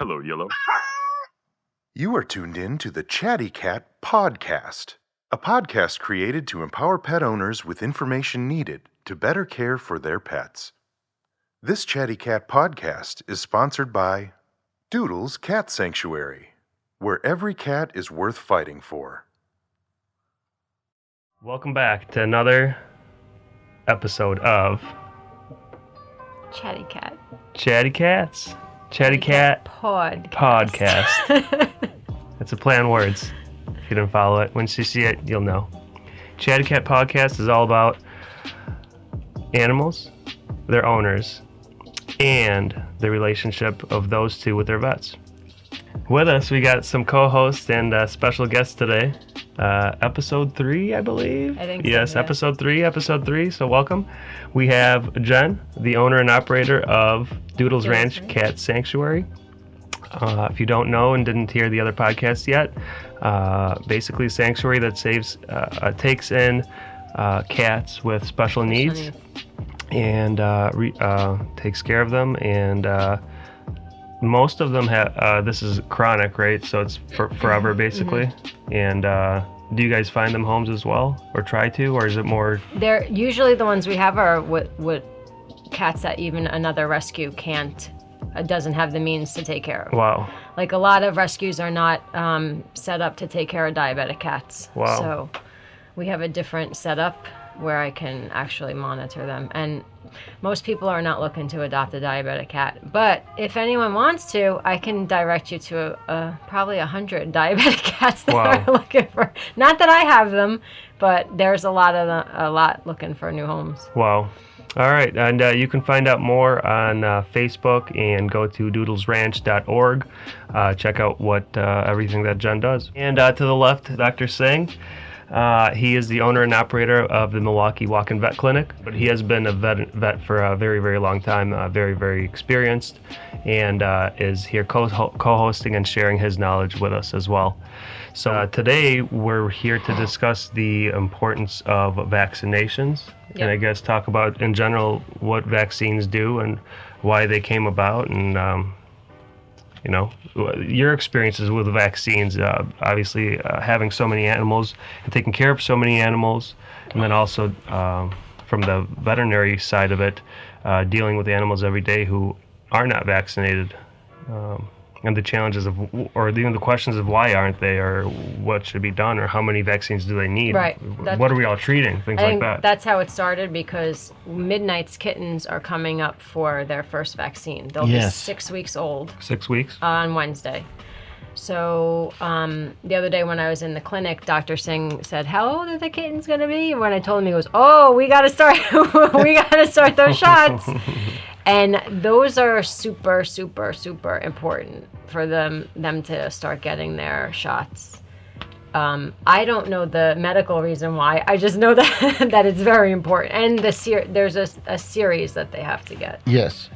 Hello, Yellow. You are tuned in to the Chatty Cat Pawdcast, a podcast created to empower pet owners with information needed to better care for their pets. This Chatty Cat Pawdcast is sponsored by Doodles Cat Sanctuary, where every cat is worth fighting for. Welcome back to another episode of Chatty Cat. Chatty Cats. Chatty Cat Pawdcast. That's a play on words. If you didn't follow it, once you see it, you'll know. Chatty Cat Pawdcast is all about animals, their owners, and the relationship of those two with their vets. With us, we got some co-hosts and special guests today. Episode 3, I believe. I think yes, so, yeah. episode 3. So welcome. We have Jen, the owner and operator of Doodles Ranch Cat Sanctuary. If you don't know and didn't hear the other podcast yet, basically a sanctuary that takes in cats with special needs and takes care of them. And most of them have, this is chronic, right? So it's forever, basically. Mm-hmm. And do you guys find them homes as well, or try to, or is it more? They're usually the ones we have are what cats that even another rescue doesn't have the means to take care of. Wow. Like a lot of rescues are not set up to take care of diabetic cats. Wow. So we have a different setup where I can actually monitor them. And most people are not looking to adopt a diabetic cat. But if anyone wants to, I can direct you to probably 100 diabetic cats that are looking for. Not that I have them, but there's a lot looking for new homes. Wow. All right. And you can find out more on Facebook and go to doodlesranch.org. Check out what everything that Jen does. And to the left, Dr. Singh. He is the owner and operator of the Milwaukee Walk-in Vet Clinic, but he has been a vet for a very, very long time, very, very experienced, and is here co-hosting and sharing his knowledge with us as well. So today we're here to discuss the importance of vaccinations, and I guess talk about in general what vaccines do and why they came about, and your experiences with vaccines, obviously having so many animals and taking care of so many animals, and then also from the veterinary side of it, dealing with animals every day who are not vaccinated, and the challenges or even the questions of why aren't they, or what should be done, or how many vaccines do they need? Right. What are we all treating? Things like that. That's how it started, because Midnight's kittens are coming up for their first vaccine. They'll be 6 weeks old. 6 weeks? On Wednesday. So the other day when I was in the clinic, Dr. Singh said, "How old are the kittens going to be?" And when I told him, he goes, "Oh, we got to start those shots." And those are super, super, super important for them to start getting their shots. I don't know the medical reason why. I just know that it's very important. And there's a series that they have to get. Yes.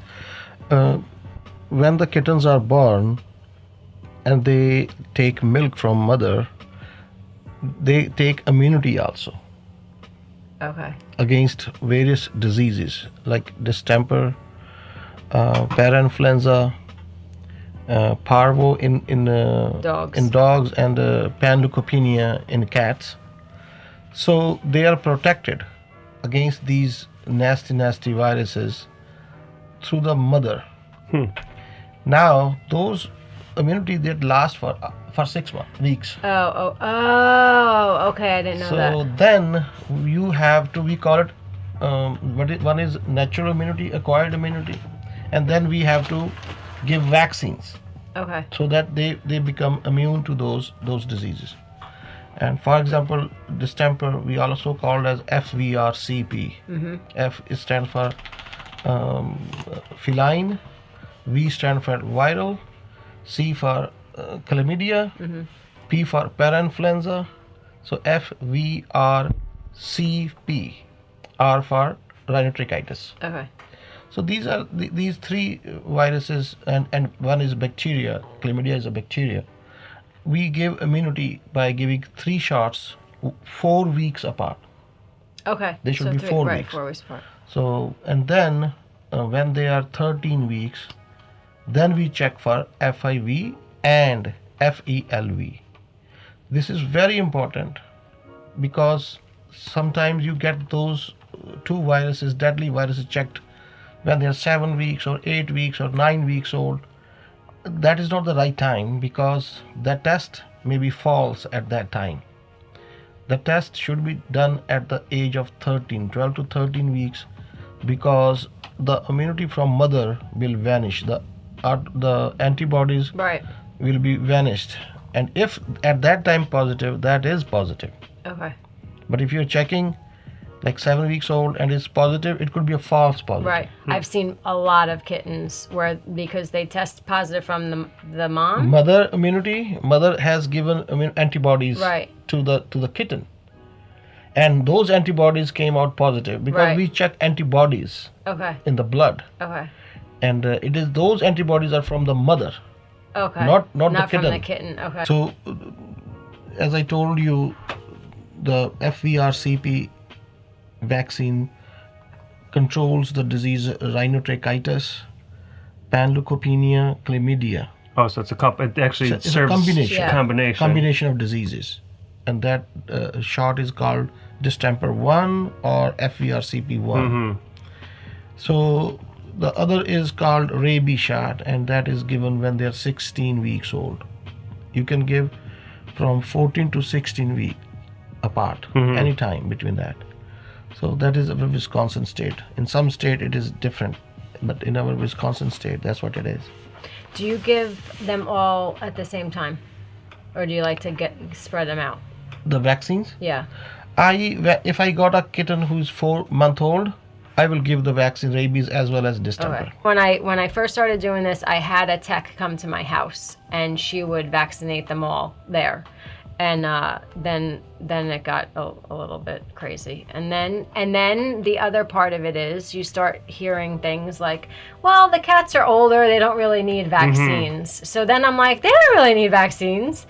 When the kittens are born and they take milk from mother, they take immunity also. Okay. Against various diseases like distemper, parainfluenza, parvo in dogs, and panleukopenia in cats. So they are protected against these nasty viruses through the mother. Now those immunity that last for 6 weeks. Oh, okay, I didn't know that. So then you have to, we call it, one is natural immunity, acquired immunity, and then we have to give vaccines. Okay. So that they become immune to those diseases. And for example, distemper we also called as FVRCP. Mm-hmm. F stands for feline, V stands for viral, C for chlamydia, mm-hmm. P for parainfluenza. So FVRCP, R for rhinotracheitis. Okay. So these are these three viruses, and one is bacteria. Chlamydia is a bacteria. We give immunity by giving 3 shots 4 weeks apart. Okay. They should be 4 weeks. 4 weeks apart. So, and then when they are 13 weeks, Then we check for FIV and FELV. This is very important because sometimes you get those two viruses, deadly viruses, checked when they are 7 weeks or 8 weeks or 9 weeks old. That is not the right time because the test may be false at that time. The test should be done at the age of 12 to 13 weeks, because the immunity from mother will vanish. The antibodies Right. will be vanished. And if at that time positive, that is positive. Okay. But if you're checking like 7 weeks old and it's positive, it could be a false positive. Right. I've seen a lot of kittens where because they test positive from the mom. Mother immunity, mother has given antibodies Right. to the kitten. And those antibodies came out positive because Right. we check antibodies Okay. in the blood. Okay. And it is those antibodies are from the mother. Okay. Not the from kitten. the kitten. Okay. So, as I told you, the FVRCP vaccine controls the disease rhinotracheitis, panleukopenia, chlamydia. Oh, so it actually It's a serves combination. Yeah. combination. Of diseases. And that shot is called distemper 1 or FVRCP1. So the other is called rabies shot, and that is given when they are 16 weeks old. You can give from 14 to 16 weeks apart, any time between that. So that is our Wisconsin state. In some state it is different, but in our Wisconsin state, that's what it is. Do you give them all at the same time, or do you like to spread them out? The vaccines, Yeah. if I got a kitten who's 4 months old, I will give the vaccine rabies as well as distemper. Okay. When I first started doing this, I had a tech come to my house, and she would vaccinate them all there, and then it got a little bit crazy. And then the other part of it is you start hearing things like, well, the cats are older, they don't really need vaccines. So then I'm like, they don't really need vaccines.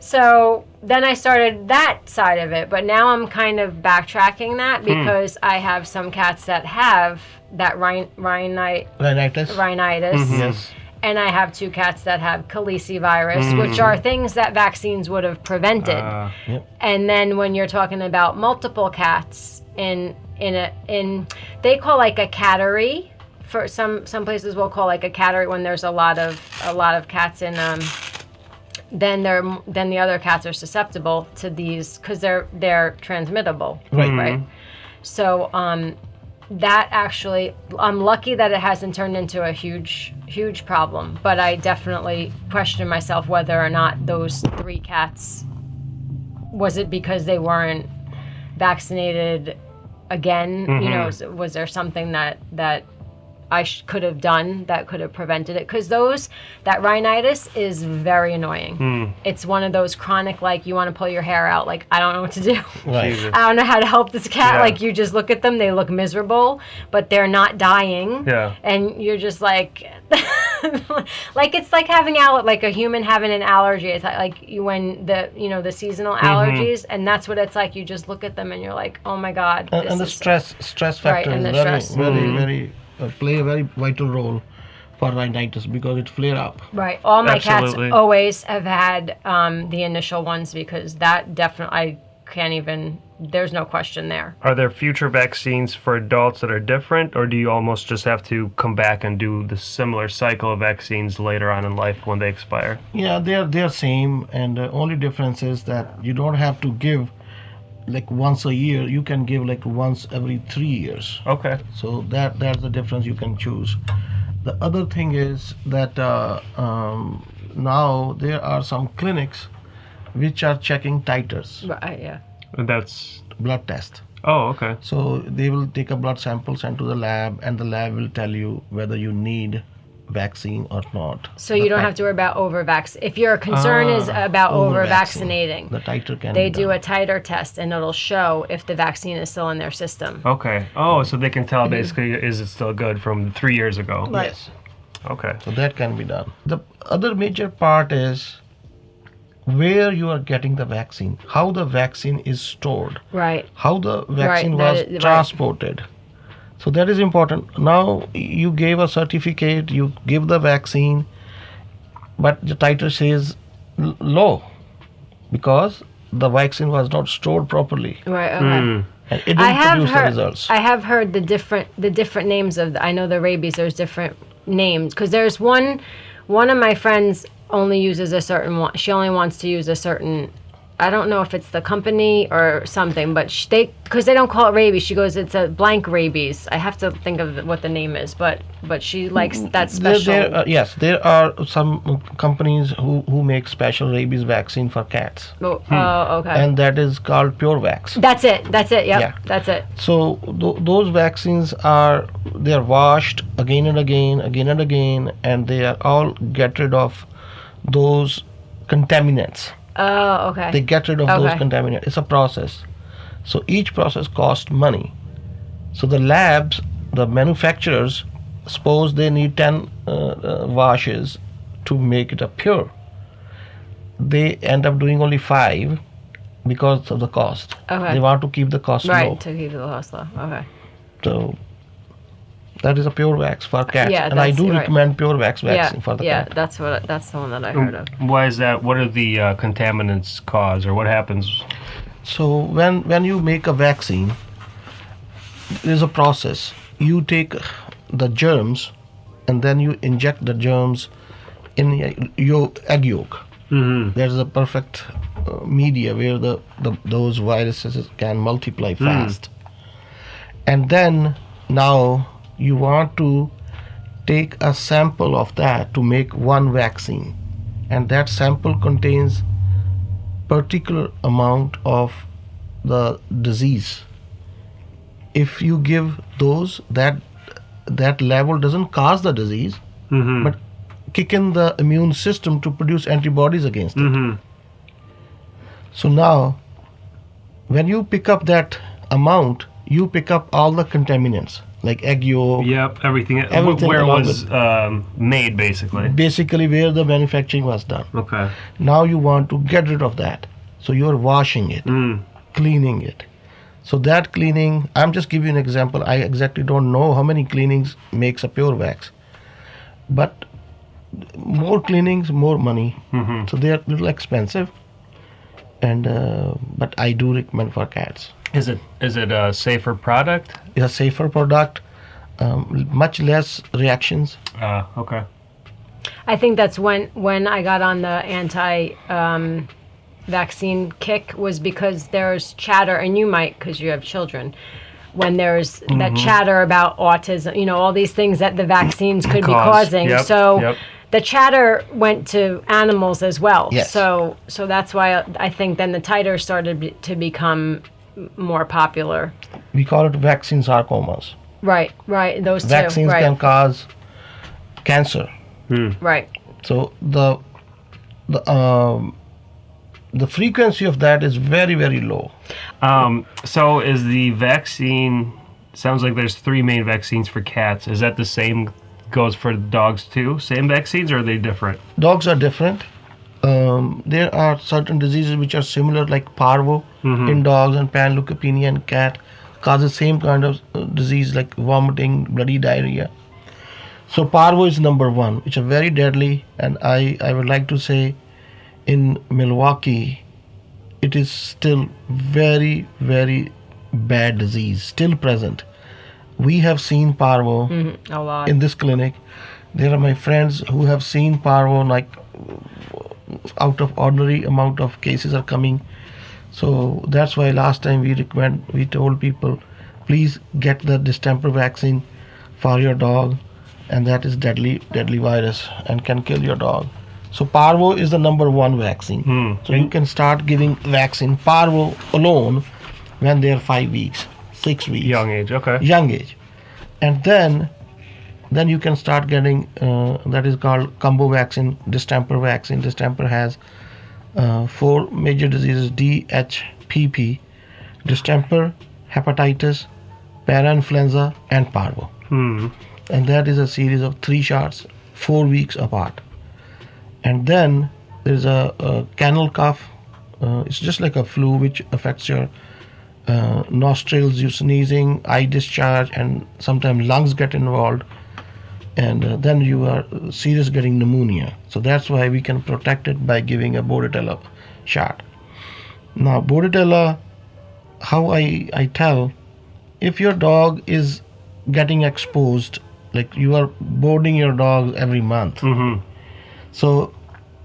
So then I started that side of it, but now I'm kind of backtracking that because I have some cats that have that rhinitis, Yes. and I have 2 cats that have calicivirus, which are things that vaccines would have prevented. Yep. And then when you're talking about multiple cats in they call like a cattery. For some places will call like a cattery when there's a lot of cats in then the other cats are susceptible to these because they're transmittable. Right. So that actually, I'm lucky that it hasn't turned into a huge problem, but I definitely question myself whether or not those 3 cats, was it because they weren't vaccinated again? You know, was there something that I could have done that could have prevented it? Because that rhinitis is very annoying. It's one of those chronic, like, you want to pull your hair out, like, I don't know what to do. Right. I don't know how to help this cat. Yeah. Like, you just look at them, they look miserable, but they're not dying. Yeah. And you're just like, like, it's like having like a human having an allergy. It's like when the seasonal allergies, and that's what it's like. You just look at them and you're like, oh my God. And the stress factor Right, and is the very, stress. very play a very vital role for rhinitis because it flare up. Right. All my Absolutely. cats always have had the initial ones because that definitely, I can't even, there's no question there. Are there future vaccines for adults that are different, or do you almost just have to come back and do the similar cycle of vaccines later on in life when they expire? Yeah, they're same, and the only difference is that you don't have to give like once a year. You can give like once every 3 years. Okay. So that's the difference you can choose. The other thing is that now there are some clinics which are checking titers, Right. Yeah. That's... blood test. Oh, okay. So they will take a blood sample, sent to the lab, and the lab will tell you whether you need vaccine or not. So you don't have to worry about if your concern is about over-vaccinating. over-vaccinating, The titer can they be do done. a titer test and it'll show if the vaccine is still in their system. Okay. Oh, so they can tell basically, is it still good from 3 years ago? Right. Yes. Okay. So that can be done. The other major part is where you are getting the vaccine, how the vaccine is stored, Right. how the vaccine Right, was that is- right. transported. So that is important. Now you gave a certificate, you give the vaccine, but the titer says low because the vaccine was not stored properly. Right. Okay. And it didn't produce the results. I have heard the different names of. I know the rabies. There's different names because there's one of my friends only uses a certain one. She only wants to use a certain. I don't know if it's the company or something, but because they don't call it rabies. She goes, it's a blank rabies. I have to think of what the name is, but she likes that special. Yes, there are some companies who make special rabies vaccine for cats, Oh, okay. and that is called PureVax. That's it. Yep. Yeah. That's it. So those vaccines they're washed again and again, and they are all get rid of those contaminants. Oh, okay. They get rid of those Okay. contaminants. It's a process. So each process costs money. So the labs, the manufacturers, suppose they need 10 washes to make it a pure. They end up doing only 5 because of the cost. Okay. They want to keep the cost Right, low. to keep the cost low. Okay. So that is a PureVax for cats. Yeah, and I that's do right. recommend PureVax vaccine for the cat. that's the one that I heard of. Why is that? What are the contaminants cause, or what happens? So when you make a vaccine, there's a process. You take the germs and then you inject the germs in your egg yolk. Mm-hmm. There's a perfect media where those viruses can multiply fast. And then now you want to take a sample of that to make one vaccine, and that sample contains particular amount of the disease. If you give those, that level doesn't cause the disease, but kick in the immune system to produce antibodies against it. So now when you pick up that amount, you pick up all the contaminants like egg yolk. Yep, everything where it along was made, basically. Basically where the manufacturing was done. Okay. Now you want to get rid of that. So you're washing it, cleaning it. So that cleaning, I'm just giving you an example. I exactly don't know how many cleanings makes a PureVax. But more cleanings, more money. So they're a little expensive. And but I do recommend for cats. Is it a safer product? It's a safer product, much less reactions. Okay. I think that's when I got on the anti-vaccine kick was because there's chatter, and you might because you have children, when there's that chatter about autism, all these things that the vaccines could be causing. Yep, so yep. the chatter went to animals as well. Yes. So that's why I think then the titer started to become more popular. We call it vaccine sarcomas. Right. Those Vaccines two. Right. can cause cancer. Right. So the frequency of that is very, very low. So is the vaccine? Sounds like there's 3 main vaccines for cats. Is that the same? Goes for dogs too? Same vaccines, or are they different? Dogs are different. There are certain diseases which are similar, like parvo in dogs and panleukopenia in cat, causes same kind of disease like vomiting, bloody diarrhea. So parvo is number 1, which are very deadly, and I would like to say in Milwaukee, it is still very, very bad disease, still present. We have seen parvo A lot. in this clinic. There are my friends who have seen parvo, like out of ordinary amount of cases are coming. So that's why last time we told people, please get the distemper vaccine for your dog, and that is deadly virus and can kill your dog. So parvo is the number 1 vaccine. So you can start giving vaccine parvo alone when they are 5 weeks, 6 weeks. Young age. Okay. Young age. And then you can start getting that is called combo vaccine, distemper vaccine. Distemper has 4 major diseases: DHPP, distemper, hepatitis, parainfluenza, and parvo. And that is a series of 3 shots, 4 weeks apart. And then there's a kennel cough. It's just like a flu which affects your nostrils, you sneezing, eye discharge, and sometimes lungs get involved, and then you are serious getting pneumonia. So that's why we can protect it by giving a Bordetella shot. Now, Bordetella, how I tell, if your dog is getting exposed, like you are boarding your dog every month, so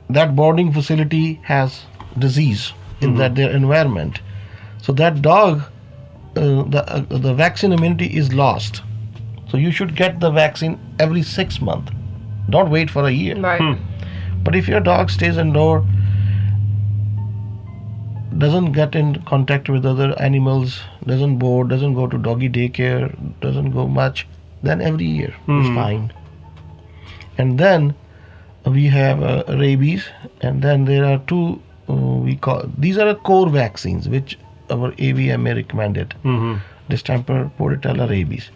that boarding facility has disease in their environment. So that dog, the vaccine immunity is lost. So you should get the vaccine every 6 months. Don't wait for a year. Right. But if your dog stays indoor, doesn't get in contact with other animals, doesn't board, doesn't go to doggy daycare, doesn't go much, then every year is fine. And then we have rabies, and then there are two these are core vaccines which our AVMA recommended: distemper, Bordetella, rabies.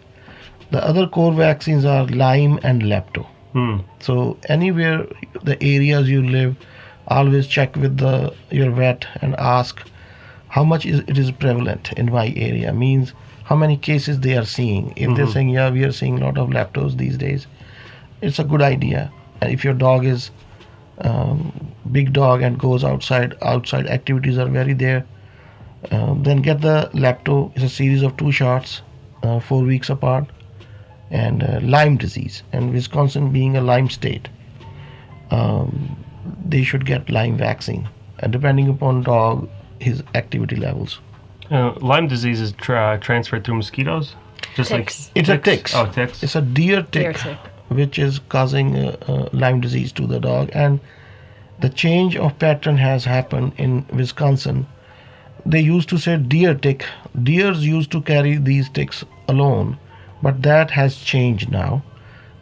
The other core vaccines are Lyme and Lepto. So anywhere the areas you live, always check with your vet and ask how much it is prevalent in my area. Means how many cases they are seeing. If they're saying, yeah, we are seeing a lot of leptos these days, it's a good idea. And if your dog is big dog and goes outside activities are very there, then get the lepto. It's a series of 2 shots, 4 weeks apart. And Lyme disease, and Wisconsin being a Lyme state, they should get Lyme vaccine, depending upon dog, his activity levels. Lyme disease is transferred through mosquitoes? Just Ticks. It's a ticks. Oh, ticks. It's a deer Deer tick, tick. which is causing Lyme disease to the dog. And the change of pattern has happened in Wisconsin. They used to say deer tick. Deers used to carry these ticks alone, but that has changed now.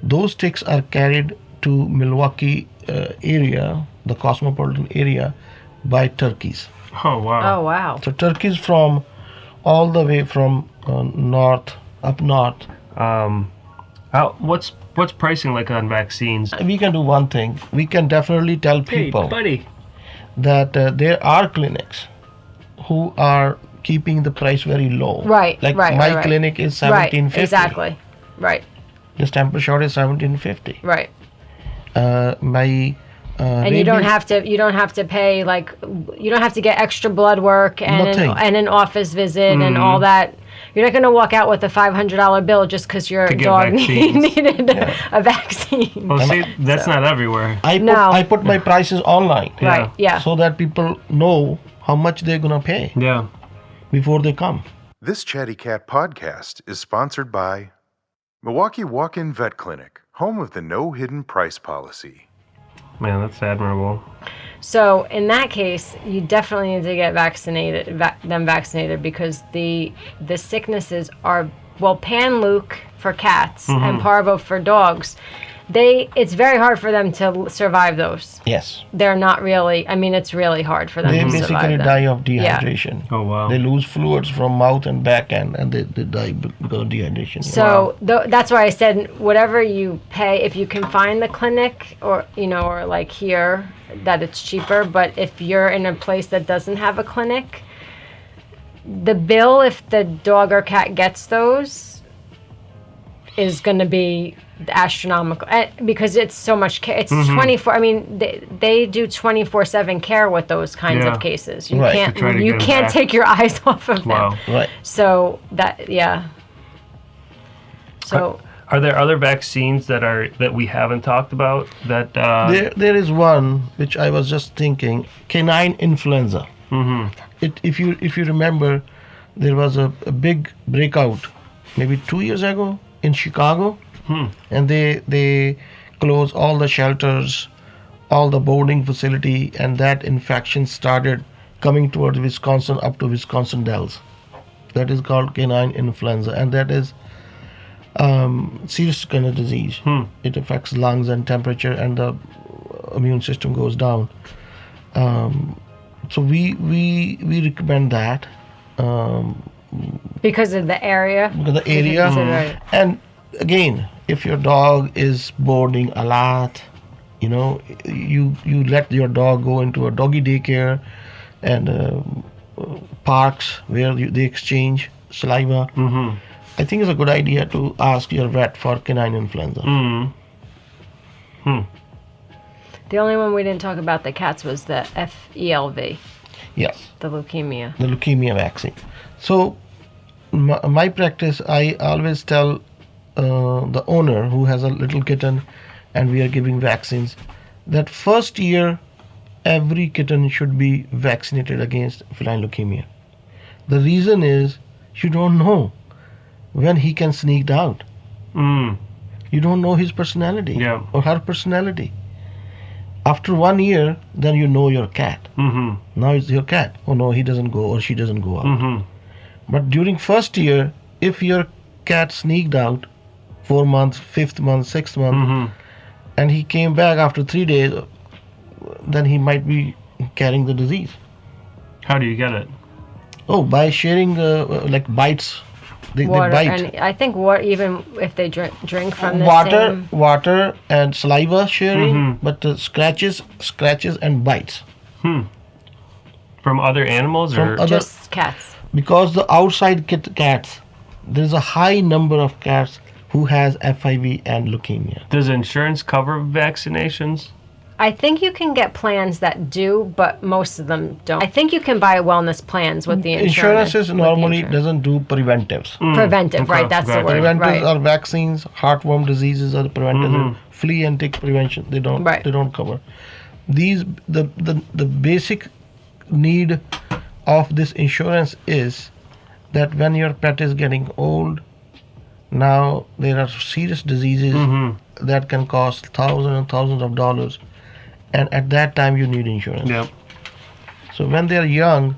Those ticks are carried to Milwaukee area, the cosmopolitan area, by turkeys. Oh, wow. Oh, wow. So turkeys from all the way from up north. What's pricing like on vaccines? We can do one thing. We can definitely tell people Hey, buddy. that there are clinics who are keeping the price very low. Right, Like right, my right. clinic is Right, $17.50. exactly. Right, This temper shot is $17.50. right. My And you don't have to pay, like, you don't have to get extra blood work Nothing. and an office visit and all that. You're not going to walk out with a $500 bill just because your get dog vaccines. needed a vaccine. Well, see, that's not everywhere. I put my prices online. Right, yeah. So that people know how much they're gonna pay Yeah. before they come. This Chatty Cat podcast is sponsored by Milwaukee Walk-In Vet Clinic, home of the no hidden price policy. Man, that's admirable. So in that case, you definitely need to get them vaccinated, because the sicknesses are, well, Pan-Luc for cats and Parvo for dogs. It's very hard for them to survive those. Yes. They're not really, I mean, it's really hard for them They to survive basically them. die of dehydration. Oh, wow. They lose fluids from mouth and back end, and they die because of dehydration. So that's why I said whatever you pay, if you can find the clinic or like here, that it's cheaper. But if you're in a place that doesn't have a clinic, the bill, if the dog or cat gets those, is going to be astronomical, because it's so much care. It's 24. I mean, they do 24/7 care with those kinds Yeah. of cases. You Right. can't To try to you get 'em can't back. take your eyes off of them. Wow. Right. So So Are there other vaccines that we haven't talked about that? There is one which I was just thinking: canine influenza. If you remember, there was a big breakout maybe 2 years ago in Chicago, and they closed all the shelters, all the boarding facility, and that infection started coming towards Wisconsin up to Wisconsin Dells. That is called canine influenza, and that is serious kind of disease. It affects lungs and temperature, and the immune system goes down. So we recommend that because of the area. because the area. Right. And again, if your dog is boarding a lot, you let your dog go into a doggy daycare, and parks where they exchange saliva. Mm-hmm. I think it's a good idea to ask your vet for canine influenza. Mm-hmm. The only one we didn't talk about the cats was the FELV, Yes, the leukemia. the leukemia vaccine. So, my practice, I always tell the owner who has a little kitten and we are giving vaccines that first year every kitten should be vaccinated against feline leukemia. The reason is you don't know when he can sneak out. Mm. You don't know his personality Yeah. or her personality. After 1 year, then you know your cat. Mm-hmm. Now it's your cat. Oh no, he doesn't go or she doesn't go out. Mm-hmm. But during first year, if your cat sneaked out 4 months, 5th month, 6th month, Mm-hmm. and he came back after 3 days, then he might be carrying the disease. How do you get it? Oh, by sharing like bites. They Water, bite. and I think even if they drink from the Water and saliva sharing, Mhm. but scratches and bites. From other animals From or? other- just cats. Because the outside cats, there's a high number of cats who has FIV and leukemia. Does insurance cover vaccinations? I think you can get plans that do, but most of them don't. I think you can buy wellness plans with the insurance. Insurances normally doesn't do preventives. Preventive, Okay, right? That's gotcha. the word. Preventives Right. are vaccines, heartworm diseases are the preventives, flea and tick prevention. They don't Right. they don't cover. These the basic need of this insurance is that when your pet is getting old, now there are serious diseases that can cost thousands and thousands of dollars, and at that time you need insurance. Yep. So when they are young,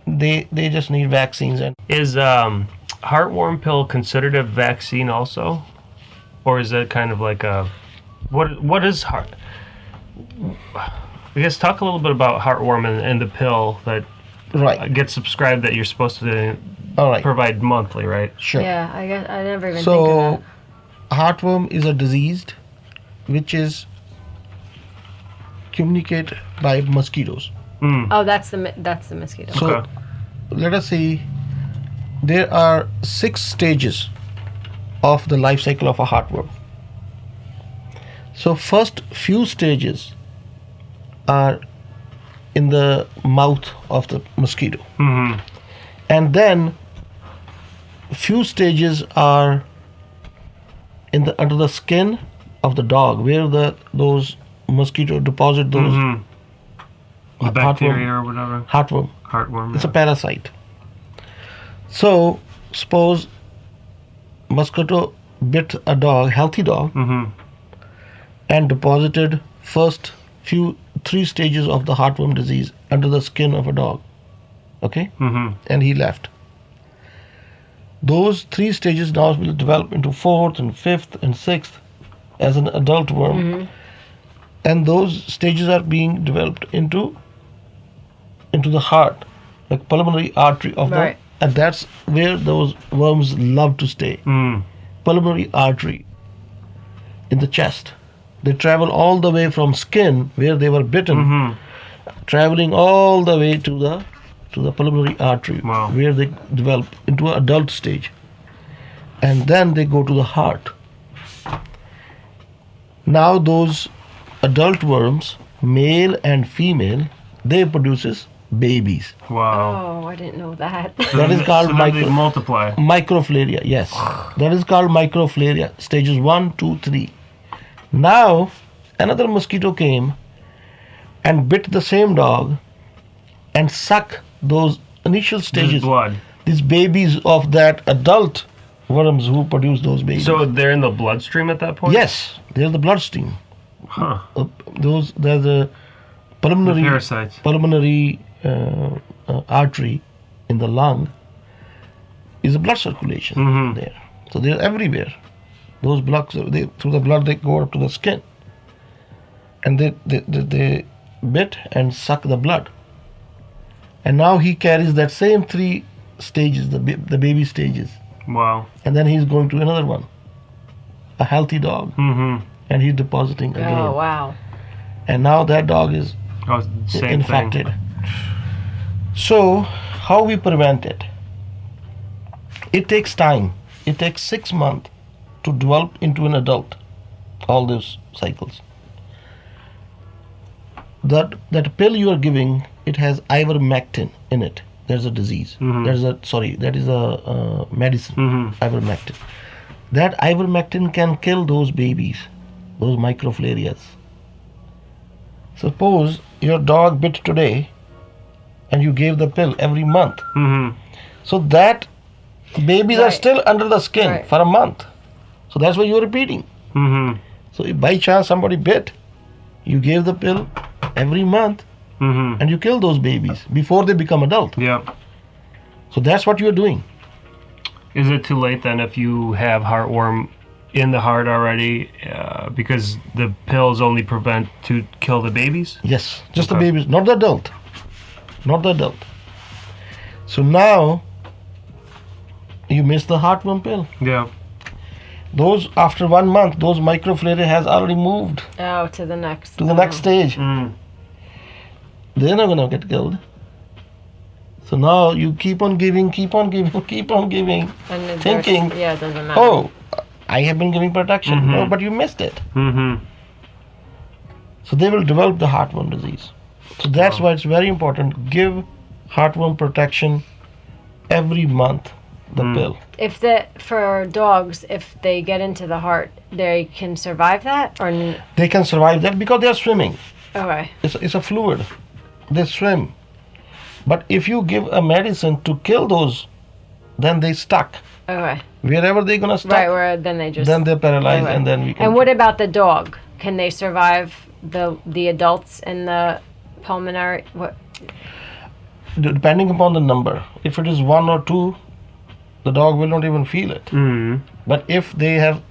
they just need vaccines. And Is heartworm pill considered a vaccine also, or is that kind of like a what is heart? I guess talk a little bit about heartworm and the pill that right, gets subscribed that you're supposed to all right, provide monthly, right? sure. Yeah, I guess I never even think So, of heartworm is a disease which is communicated by mosquitoes. Mm. that. Oh, that's the mosquito. So, Okay. let us see. There are 6 stages of the life cycle of a heartworm. So, first few stages are in the mouth of the mosquito, Mm-hmm. and then few stages are in the under the skin of the dog, where those mosquito deposit those Mm-hmm. The heartworm. bacteria or whatever. Heartworm. Heartworm. It's a Yeah. parasite. So suppose mosquito bit a dog, healthy dog, Mm-hmm. and deposited first 3 stages of the heartworm disease under the skin of a dog. Okay? Mm-hmm. And he left. Those 3 stages now will develop into 4th and 5th and 6th as an adult worm. And those stages are being developed into the heart, like pulmonary artery of Right. the, and that's where those worms love to stay. Mm. Pulmonary artery in the chest. They travel all the way from skin where they were bitten, Mm-hmm. traveling all the way to the pulmonary artery, Wow. where they develop into an adult stage, and then they go to the heart. Now those adult worms, male and female, they produces babies. Wow. Oh, I didn't know that. That is called so then they micro. multiply. Microflaria, yes. That is called microflaria, stages 1, 2, 3. Now, another mosquito came and bit the same dog and sucked those initial Just stages, blood. these babies of that adult worms who produce those babies. So they're in the bloodstream at that point? yes, they're the bloodstream. Huh. They're the pulmonary The parasites. pulmonary artery in the lung is a blood circulation Mhm. there. So they're everywhere. Those blocks, through the blood, they go up to the skin, and they bit and suck the blood. And now he carries that same 3 stages, the baby stages, Wow. and then he's going to another one, a healthy dog, Mm-hmm. and he's depositing again. Oh, wow. And now that dog is Oh, same infected. thing. So, how we prevent it? It takes time. It takes 6 months to develop into an adult, all those cycles. That pill you are giving, it has ivermectin in it. There's a disease. That is a medicine, ivermectin. That ivermectin can kill those babies, those microflarias. Suppose your dog bit today and you gave the pill every month. So that babies are still under the skin for a month. So that's why you're repeating. So if by chance somebody bit, you gave the pill every month and you kill those babies before they become adult. Yeah. So that's what you're doing. Is it too late then if you have heartworm in the heart already, because the pills only prevent to kill the babies? Yes, just the babies, not the adult. Not the adult. So now you miss the heartworm pill. Yeah. Those after 1 month, those microflare has already moved to the next stage. They're not gonna get killed. So now you keep on giving, and thinking, it doesn't matter. oh, I have been giving protection. No, but you missed it. So they will develop the heartworm disease. So that's why it's very important. Give heartworm protection every month. The pill. For dogs, if they get into the heart, they can survive that, or they can survive that because they are swimming. Okay. It's a fluid. They swim. But if you give a medicine to kill those, then they stuck. Okay. Wherever they're gonna stuck. Right. Where then they're paralyzed, and then we can. And what about the dog? Can they survive the adults in the pulmonary? What? Depending upon the number. If it is 1 or 2. The dog will not even feel it. But if the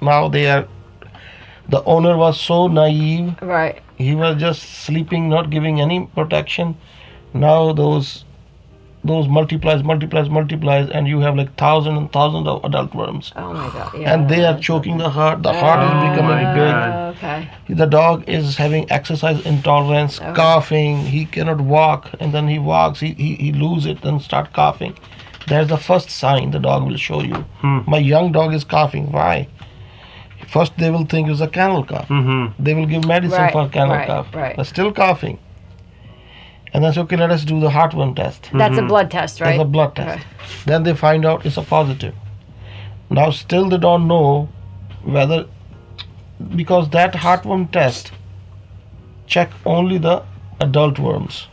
owner was so naive, right? He was just sleeping, not giving any protection. Now those multiplies, and you have like thousands and thousands of adult worms. Oh my God! Yeah. And they are choking the heart. The heart is becoming big. Okay. The dog is having exercise intolerance, coughing. He cannot walk, and then he walks. He lose it and start coughing. That's the first sign the dog will show you. My young dog is coughing. Why? First they will think it's a kennel cough. They will give medicine for kennel cough. But still coughing. And then say, okay, let us do the heartworm test. That's a blood test, right? That's a blood test. Then they find out it's a positive. Now still they don't know whether, because that heartworm test check only the adult worms.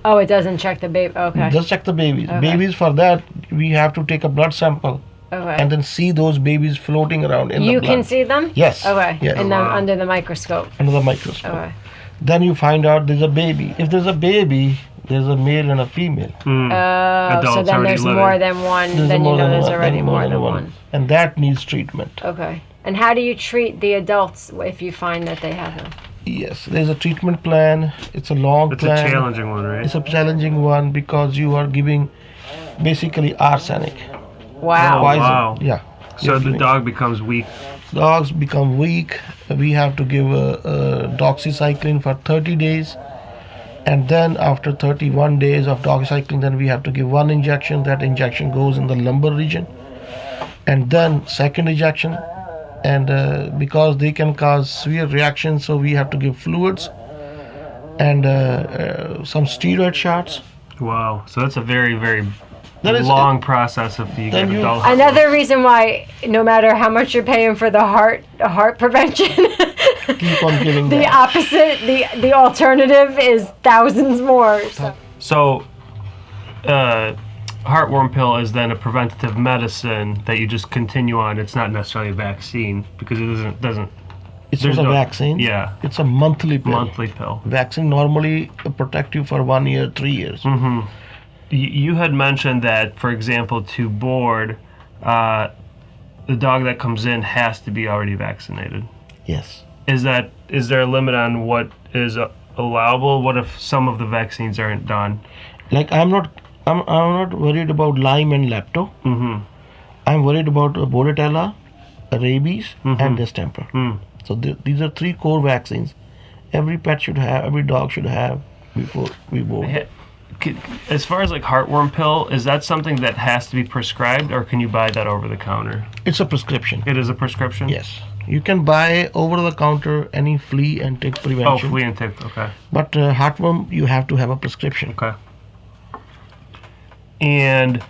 Oh, it doesn't check the baby. Okay. Just check the babies. Okay. Babies, for that we have to take a blood sample. Okay. And then see those babies floating around in the blood. You can see them? Yes. Okay. Yes. And then under the microscope. Under the microscope. Okay. Then you find out there's a baby. If there's a baby, there's a male and a female. So then there's more than one. Then you know there's already more than one. And that needs treatment. Okay. And how do you treat the adults if you find that they have them? Yes, there's a treatment plan. It's a long plan. It's a challenging one, right? It's a challenging one because you are giving basically arsenic. Wow. Wow. Yeah. So the dog becomes weak. Dogs become weak. We have to give doxycycline for 30 days. And then after 31 days of doxycycline, then we have to give 1 injection. That injection goes in the lumbar region. And then second injection. And because they can cause severe reactions, so we have to give fluids and some steroid shots. Wow. So that's a very, very long process if you get adult. Another reason why, no matter how much you're paying for the heart prevention, keep on giving the opposite, the alternative is thousands more. So heartworm pill is then a preventative medicine that you just continue on. It's not necessarily a vaccine because it doesn't. It's not a vaccine. Yeah. It's a monthly pill. Monthly pill. Vaccine normally protect you for 1 year, 3 years. You had mentioned that, for example, to board, the dog that comes in has to be already vaccinated. Yes. Is there a limit on what is allowable? What if some of the vaccines aren't done? Like I'm not worried about Lyme and Lepto. I'm worried about Bordetella, rabies, and distemper. So these are 3 core vaccines. Every pet should have, every dog should have before we board. as far as like heartworm pill, is that something that has to be prescribed, or can you buy that over the counter? It's a prescription. It is a prescription? Yes. You can buy over the counter any flea and tick prevention. Oh, flea and tick, okay. But heartworm, you have to have a prescription. Okay. And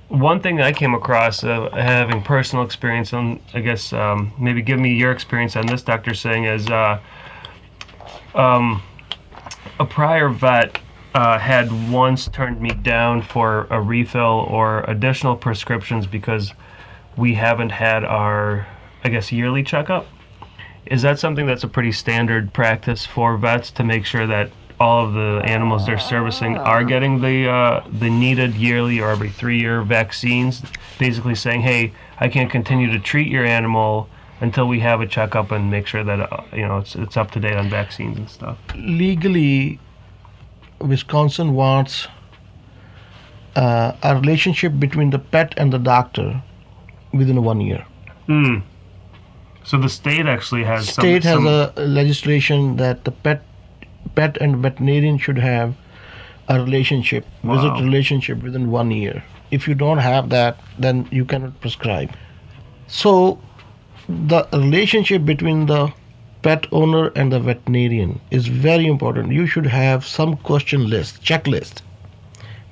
one thing that I came across, having personal experience on, I guess, maybe give me your experience on this, Dr. Singh, is a prior vet had once turned me down for a refill or additional prescriptions because we haven't had our, I guess, yearly checkup. Is that something that's a pretty standard practice for vets to make sure that all of the animals they're servicing are getting the needed yearly or every 3-year vaccines? Basically saying, hey, I can't continue to treat your animal until we have a checkup and make sure that it's up to date on vaccines and stuff. Legally, Wisconsin wants a relationship between the pet and the doctor within 1 year. So the state actually has state has a legislation that the pet and veterinarian should have a relationship, visit relationship within 1 year. If you don't have that, then you cannot prescribe. So the relationship between the pet owner and the veterinarian is very important. You should have some question list, checklist,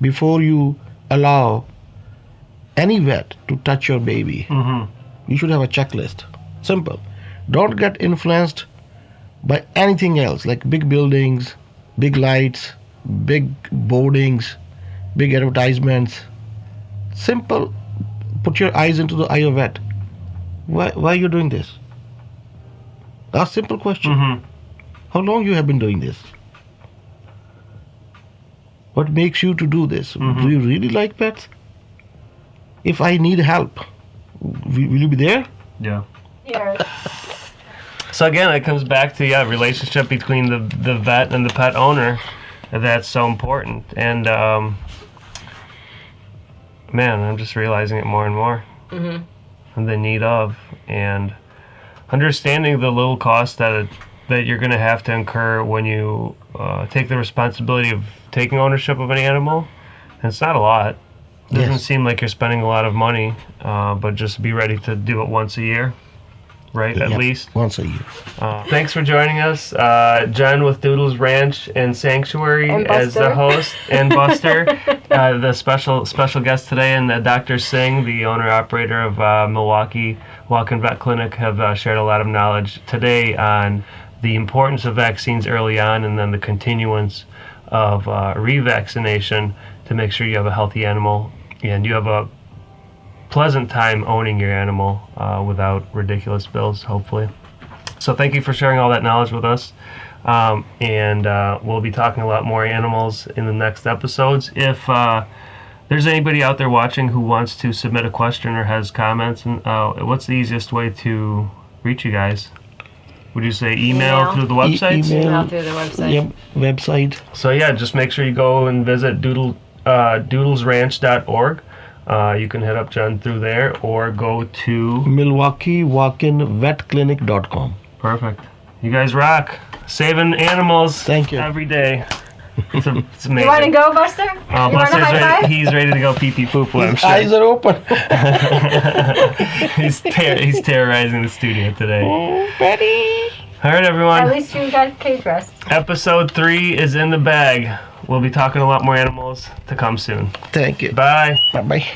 before you allow any vet to touch your baby. You should have a checklist. Simple. Don't get influenced by anything else, like big buildings, big lights, big boardings, big advertisements. Simple. Put your eyes into the eye of vet. Why are you doing this? Ask simple question. How long you have been doing this? What makes you to do this? Do you really like pets? If I need help, will you be there? Yeah. Yeah. So again, it comes back to relationship between the vet and the pet owner. That's so important. And man, I'm just realizing it more and more. And the need of, and understanding the little cost that you're going to have to incur when you take the responsibility of taking ownership of an animal. And it's not a lot. It doesn't seem like you're spending a lot of money, but just be ready to do it once a year, right? At least once a year. Thanks for joining us, Jen with Doodles Ranch and Sanctuary as the host, and Buster, the special guest today, and Dr. Singh, the owner operator of Milwaukee Walk-in Vet Clinic, have shared a lot of knowledge today on the importance of vaccines early on, and then the continuance of revaccination to make sure you have a healthy animal and you have a pleasant time owning your animal without ridiculous bills, hopefully. So thank you for sharing all that knowledge with us. And we'll be talking a lot more animals in the next episodes. If there's anybody out there watching who wants to submit a question or has comments, and what's the easiest way to reach you guys? Would you say email through the website? Email through the website. Yep, website. So yeah, just make sure you go and visit doodlesranch.org. You can hit up Jen through there, or go to Milwaukee Walk-in-Vet-Clinic.com. Perfect. You guys rock. Saving animals. Thank you. Every day. It's amazing. You want to go, Buster? You want a Buster's high five? he's ready to go pee-pee poo-poo, I'm His sure. eyes are open. He's terrorizing the studio today. Betty. All right, everyone. At least you got cage rest. Episode 3 is in the bag. We'll be talking a lot more animals to come soon. Thank you. Bye. Bye-bye.